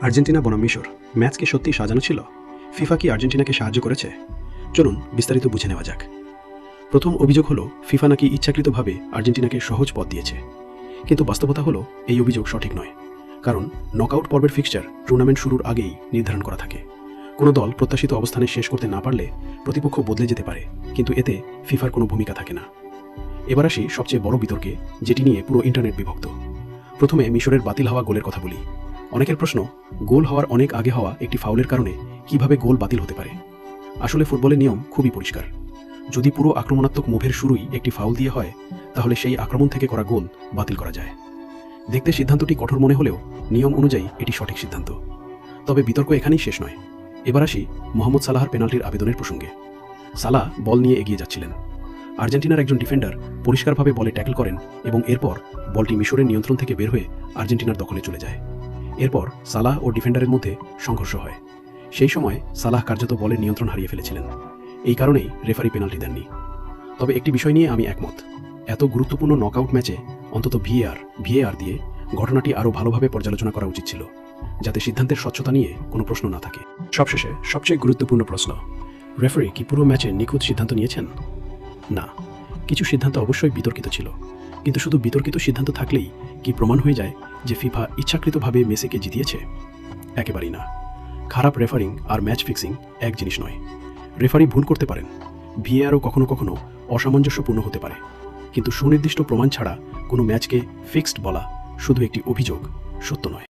Argentina বনাম মিশর match কি সত্যি সাজানো ছিল? ফিফা কি আর্জেন্টিনাকে সাহায্য করেছে? চলুন বিস্তারিত বুঝে নেওয়া যাক। প্রথম অভিযোগ হলো ফিফা নাকি ইচ্ছাকৃতভাবে আর্জেন্টিনাকে সহজ পথ দিয়েছে, কিন্তু বাস্তবতা হলো এই অভিযোগ সঠিক নয়। কারণ নকআউট পর্বের ফিক্সচার টুর্নামেন্ট শুরুর আগেই নির্ধারণ করা থাকে। কোনো দল প্রত্যাশিত অবস্থানে শেষ করতে না পারলে প্রতিপক্ষ বদলে যেতে পারে, কিন্তু এতে ফিফার কোনো ভূমিকা থাকে না। এবার আসি সবচেয়ে বড় বিতর্কে, যেটি নিয়ে পুরো ইন্টারনেট বিভক্ত। প্রথমে মিশরের বাতিল হওয়া গোলের কথা বলি। অনেকের প্রশ্ন, গোল হওয়ার অনেক আগে হওয়া একটি ফাউলের কারণে কিভাবে গোল বাতিল হতে পারে? আসলে ফুটবলের নিয়ম খুবই পরিষ্কার। যদি পুরো আক্রমণাত্মক মুভের শুরুই একটি ফাউল দিয়ে হয়, তাহলে সেই আক্রমণ থেকে করা গোল বাতিল করা যায়। দেখতে সিদ্ধান্তটি কঠোর মনে হলেও নিয়ম অনুযায়ী এটি সঠিক সিদ্ধান্ত। তবে বিতর্ক এখানেই শেষ নয়। এবার আসি মোহাম্মদ সালাহর পেনাল্টির আবেদনের প্রসঙ্গে। সালাহ বল নিয়ে এগিয়ে যাচ্ছিলেন। আর্জেন্টিনার একজন ডিফেন্ডার পরিষ্কারভাবে বলে ট্যাকল করেন এবং এরপর বলটি মিশরের নিয়ন্ত্রণ থেকে বের হয়ে আর্জেন্টিনার দখলে চলে যায়। এরপর সালাহ ও ডিফেন্ডারের মধ্যে সংঘর্ষ হয়। সেই সময় সালাহ কার্যত বলের নিয়ন্ত্রণ হারিয়ে ফেলেছিলেন। এই কারণেই রেফারি পেনাল্টি দেননি। তবে একটি বিষয় নিয়ে আমি একমত, এত গুরুত্বপূর্ণ নকআউট ম্যাচে অন্তত ভিএআর দিয়ে ঘটনাটি আরও ভালোভাবে পর্যালোচনা করা উচিত ছিল, যাতে সিদ্ধান্তের স্বচ্ছতা নিয়ে কোনো প্রশ্ন না থাকে। সবশেষে সবচেয়ে গুরুত্বপূর্ণ প্রশ্ন, রেফারি কি পুরো ম্যাচে নিখুঁত সিদ্ধান্ত নিয়েছেন? না, কিছু সিদ্ধান্ত অবশ্যই বিতর্কিত ছিল, কিন্তু শুধু বিতর্কিত সিদ্ধান্ত থাকলেই কি প্রমাণ হয়ে যায় যে ফিফা ইচ্ছাকৃতভাবে মেসিকে জিতিয়েছে? একেবারেই না। খারাপ রেফারিং আর ম্যাচ ফিক্সিং এক জিনিস নয়। রেফারি ভুল করতে পারেন, ভিএআরও কখনো কখনো অসামঞ্জস্যপূর্ণ হতে পারে, কিন্তু সুনির্দিষ্ট প্রমাণ ছাড়া কোনো ম্যাচকে ফিক্সড বলা শুধু একটি অভিযোগ, সত্য নয়।